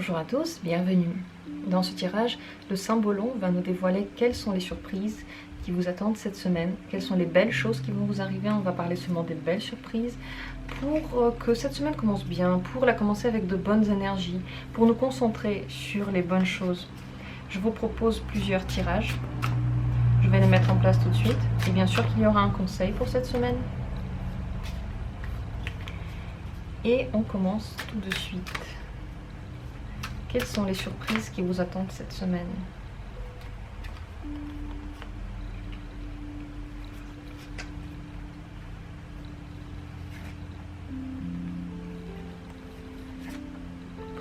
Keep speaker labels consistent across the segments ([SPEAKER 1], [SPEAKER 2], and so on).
[SPEAKER 1] Bonjour à tous, bienvenue. Dans ce tirage, le Symbolon va nous dévoiler quelles sont les surprises qui vous attendent cette semaine, quelles sont les belles choses qui vont vous arriver. On va parler seulement des belles surprises pour que cette semaine commence bien, pour la commencer avec de bonnes énergies, pour nous concentrer sur les bonnes choses. Je vous propose plusieurs tirages. Je vais les mettre en place tout de suite. Et bien sûr qu'il y aura un conseil pour cette semaine. Et on commence tout de suite. Quelles sont les surprises qui vous attendent cette semaine?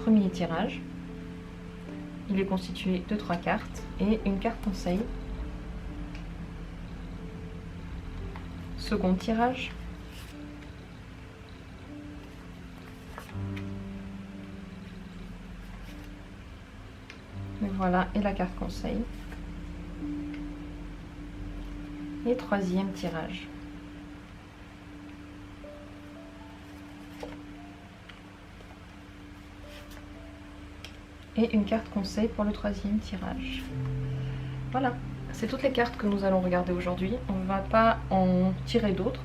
[SPEAKER 1] Premier tirage. Il est constitué de 3 cartes et une carte conseil. Second tirage. Et voilà, et la carte conseil. Et troisième tirage. Et une carte conseil pour le troisième tirage. Voilà, c'est toutes les cartes que nous allons regarder aujourd'hui. On ne va pas en tirer d'autres.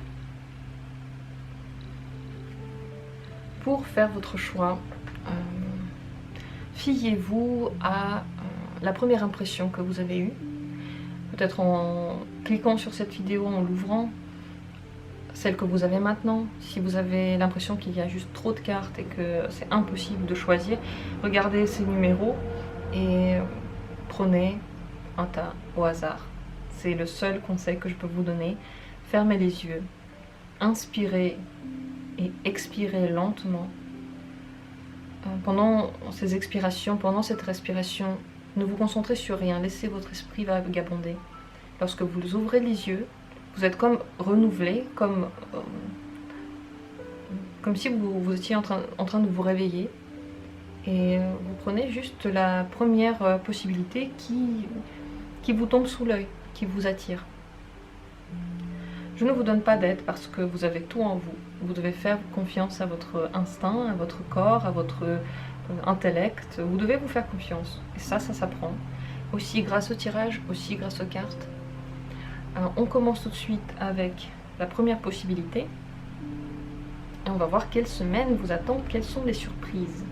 [SPEAKER 1] Pour faire votre choix, fiez-vous à la première impression que vous avez eue. Peut-être en cliquant sur cette vidéo, en l'ouvrant, celle que vous avez maintenant. Si vous avez l'impression qu'il y a juste trop de cartes et que c'est impossible de choisir, regardez ces numéros et prenez un tas au hasard. C'est le seul conseil que je peux vous donner. Fermez les yeux, inspirez et expirez lentement. Pendant ces expirations, pendant cette respiration, ne vous concentrez sur rien, laissez votre esprit vagabonder. Lorsque vous ouvrez les yeux, vous êtes comme renouvelé, comme si vous étiez en train de vous réveiller. Et vous prenez juste la première possibilité qui vous tombe sous l'œil, qui vous attire. Je ne vous donne pas d'aide parce que vous avez tout en vous. Vous devez faire confiance à votre instinct, à votre corps, à votre intellect. Vous devez vous faire confiance. Et ça s'apprend. Aussi grâce au tirage, aussi grâce aux cartes. Alors, on commence tout de suite avec la première possibilité. Et on va voir quelle semaine vous attend, quelles sont les surprises.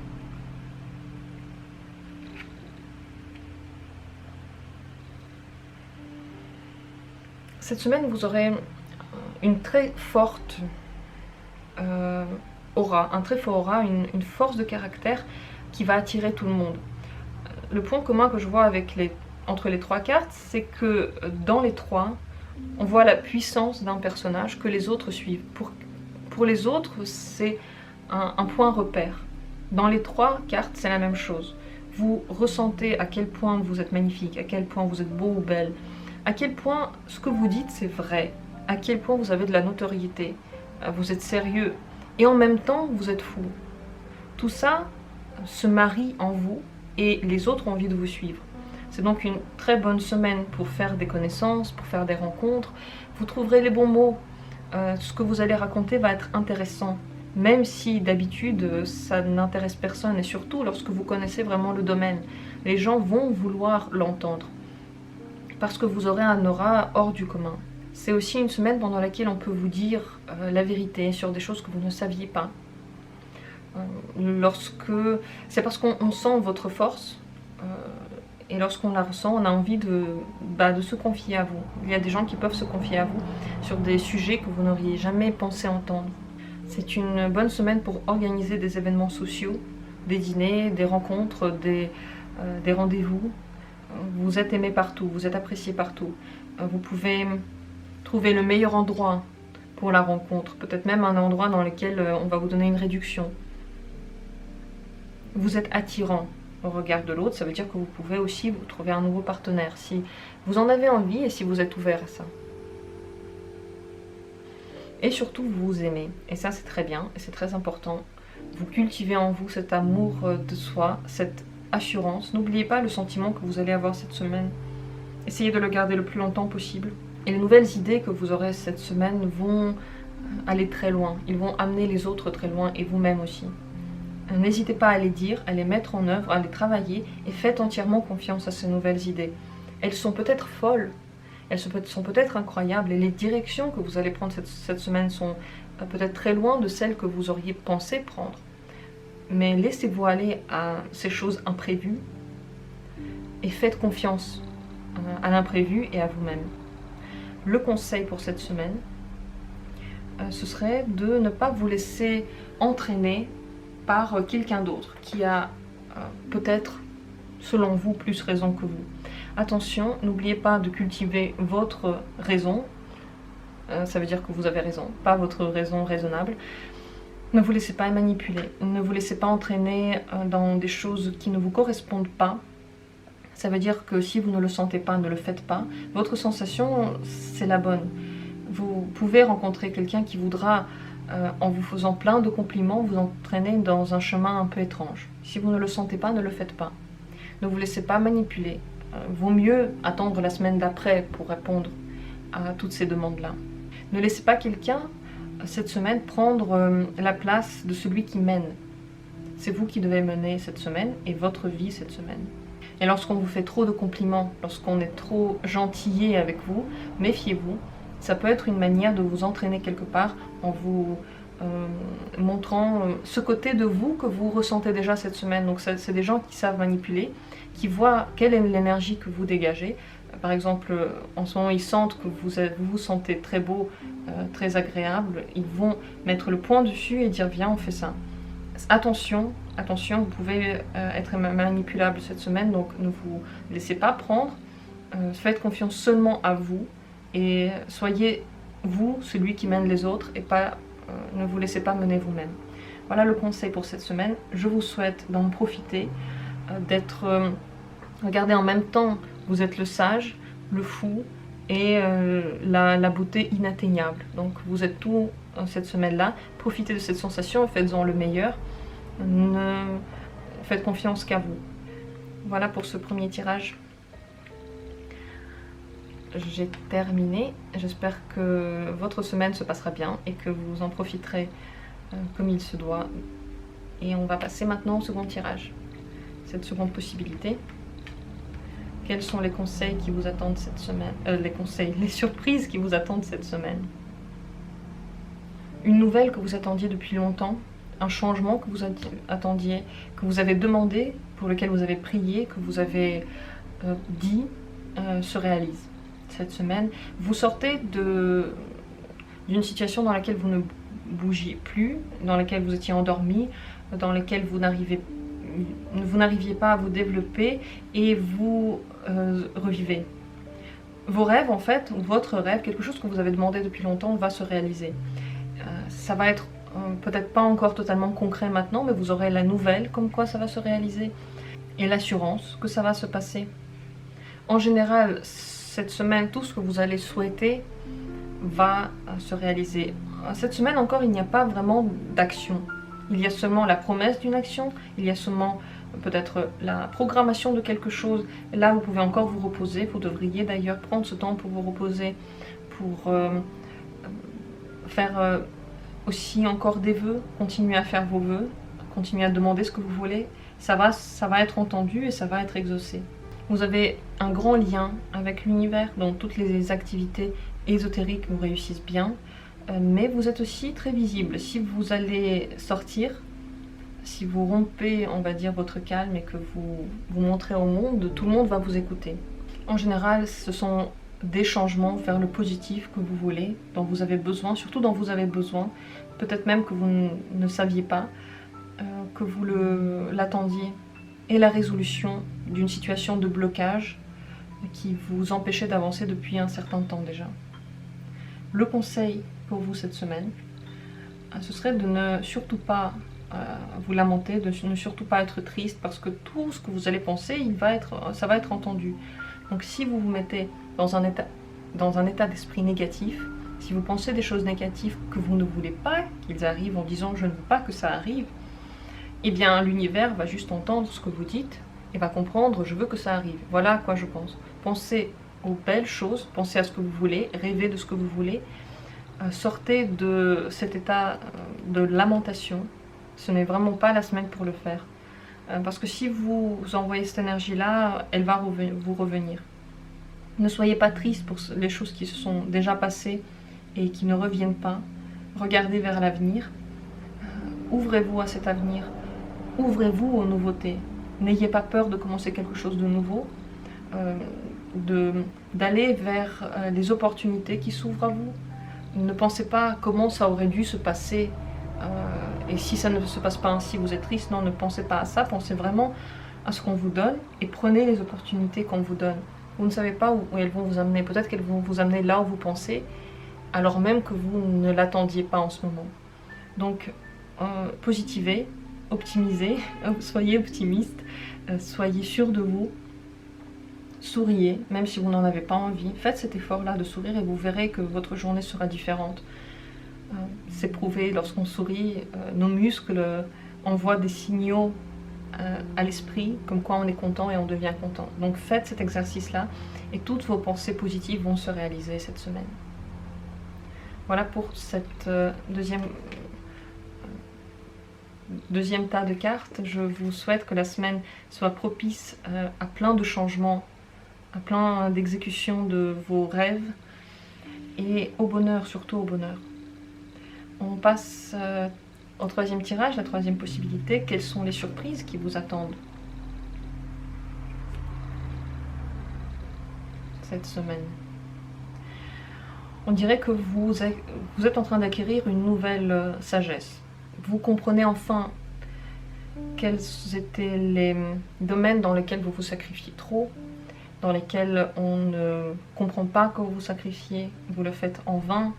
[SPEAKER 1] Cette semaine, vous aurez une très forte aura, un très fort aura, une force de caractère qui va attirer tout le monde. Le point commun que je vois entre les 3 cartes, c'est que dans les 3, on voit la puissance d'un personnage que les autres suivent. Pour les autres, c'est un point repère. Dans les 3 cartes, c'est la même chose. Vous ressentez à quel point vous êtes magnifique, à quel point vous êtes beau ou belle, à quel point ce que vous dites c'est vrai, à quel point vous avez de la notoriété, vous êtes sérieux, et en même temps vous êtes fou. Tout ça se marie en vous et les autres ont envie de vous suivre. C'est donc une très bonne semaine pour faire des connaissances, pour faire des rencontres. Vous trouverez les bons mots. Ce que vous allez raconter va être intéressant, même si d'habitude ça n'intéresse personne, et surtout lorsque vous connaissez vraiment le domaine. Les gens vont vouloir l'entendre, parce que vous aurez un aura hors du commun. C'est aussi une semaine pendant laquelle on peut vous dire la vérité sur des choses que vous ne saviez pas. C'est parce qu'on sent votre force, et lorsqu'on la ressent, on a envie de se confier à vous. Il y a des gens qui peuvent se confier à vous sur des sujets que vous n'auriez jamais pensé entendre. C'est une bonne semaine pour organiser des événements sociaux, des dîners, des rencontres, des rendez-vous. Vous êtes aimé partout, vous êtes apprécié partout. Vous pouvez trouver le meilleur endroit pour la rencontre, peut-être même un endroit dans lequel on va vous donner une réduction. Vous êtes attirant au regard de l'autre, ça veut dire que vous pouvez aussi vous trouver un nouveau partenaire si vous en avez envie et si vous êtes ouvert à ça. Et surtout, vous vous aimez, et ça c'est très bien, et c'est très important. Vous cultivez en vous cet amour de soi, cette assurance. N'oubliez pas le sentiment que vous allez avoir cette semaine. Essayez de le garder le plus longtemps possible. Et les nouvelles idées que vous aurez cette semaine vont aller très loin. Ils vont amener les autres très loin et vous-même aussi. N'hésitez pas à les dire, à les mettre en œuvre, à les travailler et faites entièrement confiance à ces nouvelles idées. Elles sont peut-être folles, elles sont peut-être incroyables et les directions que vous allez prendre cette semaine sont peut-être très loin de celles que vous auriez pensé prendre. Mais laissez-vous aller à ces choses imprévues et faites confiance à l'imprévu et à vous-même. Le conseil pour cette semaine, ce serait de ne pas vous laisser entraîner par quelqu'un d'autre qui a peut-être, selon vous, plus raison que vous. Attention, n'oubliez pas de cultiver votre raison. Ça veut dire que vous avez raison, pas votre raison raisonnable. Ne vous laissez pas manipuler, ne vous laissez pas entraîner dans des choses qui ne vous correspondent pas. Ça veut dire que si vous ne le sentez pas, ne le faites pas. Votre sensation, c'est la bonne. Vous pouvez rencontrer quelqu'un qui voudra, en vous faisant plein de compliments, vous entraîner dans un chemin un peu étrange. Si vous ne le sentez pas, ne le faites pas. Ne vous laissez pas manipuler. Vaut mieux attendre la semaine d'après pour répondre à toutes ces demandes-là. Ne laissez pas quelqu'un, cette semaine, prendre la place de celui qui mène. C'est vous qui devez mener cette semaine et votre vie cette semaine. Et lorsqu'on vous fait trop de compliments, lorsqu'on est trop gentillé avec vous, méfiez-vous. Ça peut être une manière de vous entraîner quelque part en vous montrant ce côté de vous que vous ressentez déjà cette semaine. Donc c'est des gens qui savent manipuler, qui voient quelle est l'énergie que vous dégagez. Par exemple, en ce moment, ils sentent que vous vous sentez très beau, très agréable. Ils vont mettre le point dessus et dire « viens, on fait ça ». Attention, attention, vous pouvez être manipulable cette semaine, donc ne vous laissez pas prendre. Faites confiance seulement à vous et soyez vous celui qui mène les autres et pas, ne vous laissez pas mener vous-même. Voilà le conseil pour cette semaine. Je vous souhaite d'en profiter, d'être... regardez, en même temps, vous êtes le sage, le fou et la beauté inatteignable. Donc vous êtes tout cette semaine-là. Profitez de cette sensation et faites-en le meilleur. Ne faites confiance qu'à vous. Voilà pour ce premier tirage. J'ai terminé. J'espère que votre semaine se passera bien et que vous en profiterez comme il se doit. Et on va passer maintenant au second tirage. Cette seconde possibilité. Quels sont les conseils qui vous attendent cette semaine? Les surprises qui vous attendent cette semaine. Une nouvelle que vous attendiez depuis longtemps. Un changement que vous attendiez, que vous avez demandé, pour lequel vous avez prié, que vous avez dit, se réalise cette semaine. Vous sortez d'une situation dans laquelle vous ne bougiez plus, dans laquelle vous étiez endormi, dans laquelle vous n'arriviez pas à vous développer et vous revivez. Vos rêves, en fait, ou votre rêve, quelque chose que vous avez demandé depuis longtemps, va se réaliser. Ça va être peut-être pas encore totalement concret maintenant, mais vous aurez la nouvelle comme quoi ça va se réaliser et l'assurance que ça va se passer. En général, cette semaine, tout ce que vous allez souhaiter va se réaliser. Cette semaine encore, il n'y a pas vraiment d'action. Il y a seulement la promesse d'une action, il y a seulement peut-être la programmation de quelque chose. Là, vous pouvez encore vous reposer. Vous devriez d'ailleurs prendre ce temps pour vous reposer, pour faire aussi encore des vœux, continuer à faire vos vœux, continuer à demander ce que vous voulez. Ça va être entendu et ça va être exaucé. Vous avez un grand lien avec l'univers, donc toutes les activités ésotériques vous réussissent bien, mais vous êtes aussi très visible. Si vous allez sortir, si vous rompez, on va dire, votre calme et que vous vous montrez au monde, tout le monde va vous écouter. En général, ce sont des changements vers le positif que vous voulez, dont vous avez besoin, surtout dont vous avez besoin, peut-être même que vous ne saviez pas, que vous l'attendiez, et la résolution d'une situation de blocage qui vous empêchait d'avancer depuis un certain temps déjà. Le conseil pour vous cette semaine, ce serait de ne surtout pas vous lamenter, de ne surtout pas être triste, parce que tout ce que vous allez penser, ça va être entendu. Donc si vous vous mettez dans un état d'esprit négatif, si vous pensez des choses négatives que vous ne voulez pas qu'ils arrivent en disant « je ne veux pas que ça arrive », eh bien l'univers va juste entendre ce que vous dites et va comprendre « je veux que ça arrive ». Voilà à quoi je pense. Pensez aux belles choses, pensez à ce que vous voulez, rêvez de ce que vous voulez, sortez de cet état de lamentation Ce n'est vraiment pas la semaine pour le faire. Parce que si vous envoyez cette énergie-là, elle va vous revenir. Ne soyez pas triste pour les choses qui se sont déjà passées et qui ne reviennent pas. Regardez vers l'avenir. Ouvrez-vous à cet avenir. Ouvrez-vous aux nouveautés. N'ayez pas peur de commencer quelque chose de nouveau. D'aller vers les opportunités qui s'ouvrent à vous. Ne pensez pas comment ça aurait dû se passer et si ça ne se passe pas ainsi, vous êtes triste. Non, ne pensez pas à ça, pensez vraiment à ce qu'on vous donne et prenez les opportunités qu'on vous donne. Vous ne savez pas où elles vont vous amener, peut-être qu'elles vont vous amener là où vous pensez, alors même que vous ne l'attendiez pas en ce moment. Donc, positivez, optimisez, soyez optimiste, soyez sûr de vous, souriez, même si vous n'en avez pas envie. Faites cet effort-là de sourire et vous verrez que votre journée sera différente. C'est prouvé, lorsqu'on sourit, nos muscles envoient des signaux à l'esprit, comme quoi on est content et on devient content. Donc faites cet exercice-là et toutes vos pensées positives vont se réaliser cette semaine. Voilà pour cette deuxième tas de cartes. Je vous souhaite que la semaine soit propice à plein de changements, à plein d'exécutions de vos rêves et au bonheur, surtout au bonheur. On passe au troisième tirage, la troisième possibilité. Quelles sont les surprises qui vous attendent cette semaine? On dirait que vous êtes en train d'acquérir une nouvelle sagesse. Vous comprenez enfin quels étaient les domaines dans lesquels vous vous sacrifiez trop, dans lesquels on ne comprend pas que vous vous sacrifiez, vous le faites en vain,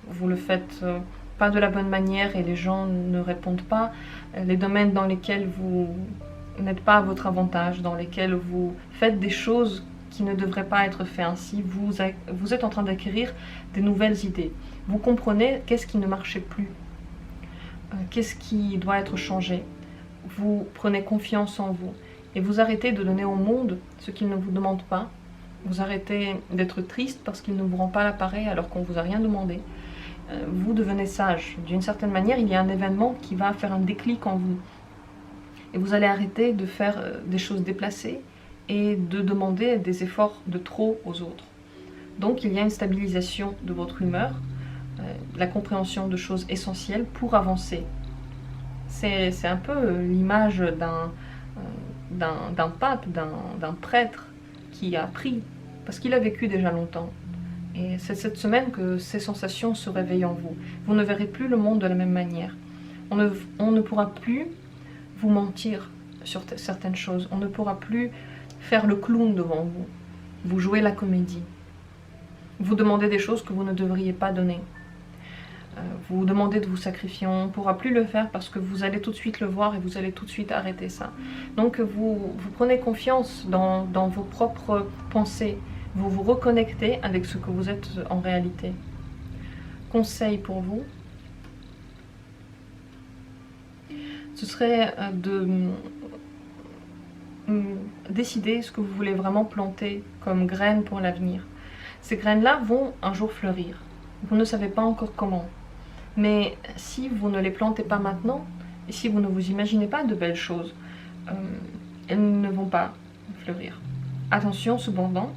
[SPEAKER 1] vous le faites pas de la bonne manière et les gens ne répondent pas, les domaines dans lesquels vous n'êtes pas à votre avantage, dans lesquels vous faites des choses qui ne devraient pas être faites ainsi, vous êtes en train d'acquérir des nouvelles idées. Vous comprenez qu'est-ce qui ne marchait plus, qu'est-ce qui doit être changé. Vous prenez confiance en vous et vous arrêtez de donner au monde ce qu'il ne vous demande pas. Vous arrêtez d'être triste parce qu'il ne vous rend pas l'appareil alors qu'on ne vous a rien demandé. Vous devenez sage. D'une certaine manière, il y a un événement qui va faire un déclic en vous. Et vous allez arrêter de faire des choses déplacées et de demander des efforts de trop aux autres. Donc il y a une stabilisation de votre humeur, la compréhension de choses essentielles pour avancer. C'est un peu l'image d'un pape, d'un prêtre qui a appris, parce qu'il a vécu déjà longtemps. Et c'est cette semaine que ces sensations se réveillent en vous. Vous ne verrez plus le monde de la même manière. On ne pourra plus vous mentir sur certaines choses. On ne pourra plus faire le clown devant vous. Vous jouez la comédie. Vous demandez des choses que vous ne devriez pas donner. Vous demandez de vous sacrifier. On ne pourra plus le faire parce que vous allez tout de suite le voir et vous allez tout de suite arrêter ça. Donc vous prenez confiance dans vos propres pensées. Vous vous reconnectez avec ce que vous êtes en réalité. Conseil pour vous, ce serait de décider ce que vous voulez vraiment planter comme graines pour l'avenir. Ces graines-là vont un jour fleurir. Vous ne savez pas encore comment. Mais si vous ne les plantez pas maintenant, et si vous ne vous imaginez pas de belles choses, elles ne vont pas fleurir. Attention cependant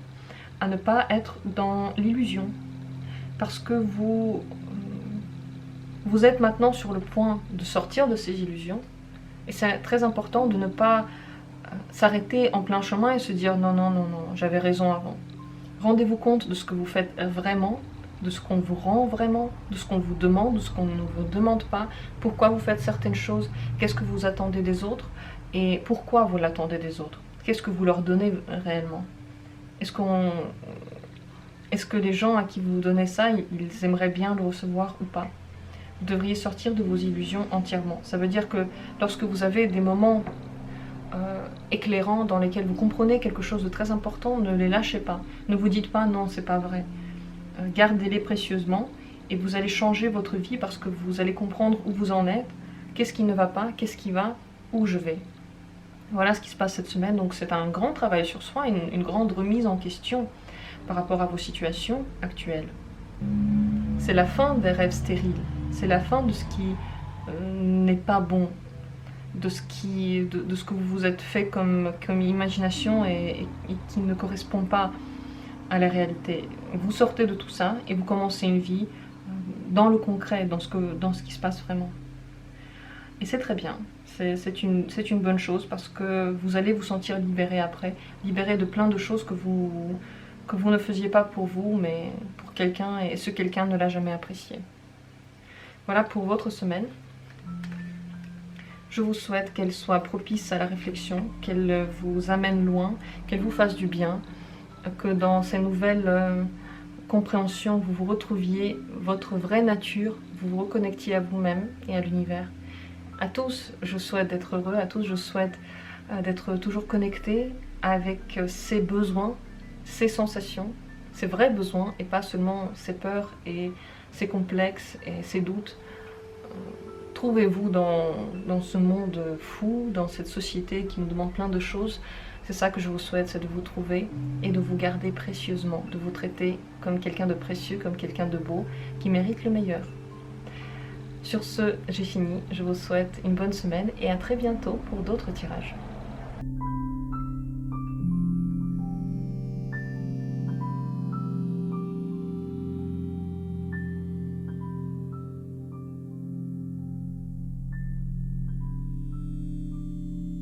[SPEAKER 1] à ne pas être dans l'illusion, parce que vous êtes maintenant sur le point de sortir de ces illusions, et c'est très important de ne pas s'arrêter en plein chemin et se dire non, non, non, non, j'avais raison avant. Rendez-vous compte de ce que vous faites vraiment, de ce qu'on vous rend vraiment, de ce qu'on vous demande, de ce qu'on ne vous demande pas, pourquoi vous faites certaines choses, qu'est-ce que vous attendez des autres, et pourquoi vous l'attendez des autres, qu'est-ce que vous leur donnez réellement. Est-ce que les gens à qui vous donnez ça, ils aimeraient bien le recevoir ou pas? Vous devriez sortir de vos illusions entièrement. Ça veut dire que lorsque vous avez des moments éclairants dans lesquels vous comprenez quelque chose de très important, ne les lâchez pas. Ne vous dites pas non, c'est pas vrai. Gardez-les précieusement et vous allez changer votre vie parce que vous allez comprendre où vous en êtes, qu'est-ce qui ne va pas, qu'est-ce qui va, où je vais. Voilà ce qui se passe cette semaine. Donc c'est un grand travail sur soi, une grande remise en question par rapport à vos situations actuelles. C'est la fin des rêves stériles. C'est la fin de ce qui n'est pas bon, de ce que vous vous êtes fait comme imagination et qui ne correspond pas à la réalité. Vous sortez de tout ça et vous commencez une vie dans le concret, dans ce qui se passe vraiment. Et c'est très bien, c'est une bonne chose parce que vous allez vous sentir libéré après, libéré de plein de choses que vous ne faisiez pas pour vous, mais pour quelqu'un, et ce quelqu'un ne l'a jamais apprécié. Voilà pour votre semaine. Je vous souhaite qu'elle soit propice à la réflexion, qu'elle vous amène loin, qu'elle vous fasse du bien, que dans ces nouvelles compréhensions, vous vous retrouviez votre vraie nature, vous vous reconnectiez à vous-même et à l'univers. À tous, je souhaite d'être heureux, à tous, je souhaite d'être toujours connecté avec ses besoins, ses sensations, ses vrais besoins, et pas seulement ses peurs et ses complexes et ses doutes. Trouvez-vous dans ce monde fou, dans cette société qui nous demande plein de choses. C'est ça que je vous souhaite, c'est de vous trouver et de vous garder précieusement, de vous traiter comme quelqu'un de précieux, comme quelqu'un de beau, qui mérite le meilleur. Sur ce, j'ai fini. Je vous souhaite une bonne semaine et à très bientôt pour d'autres tirages.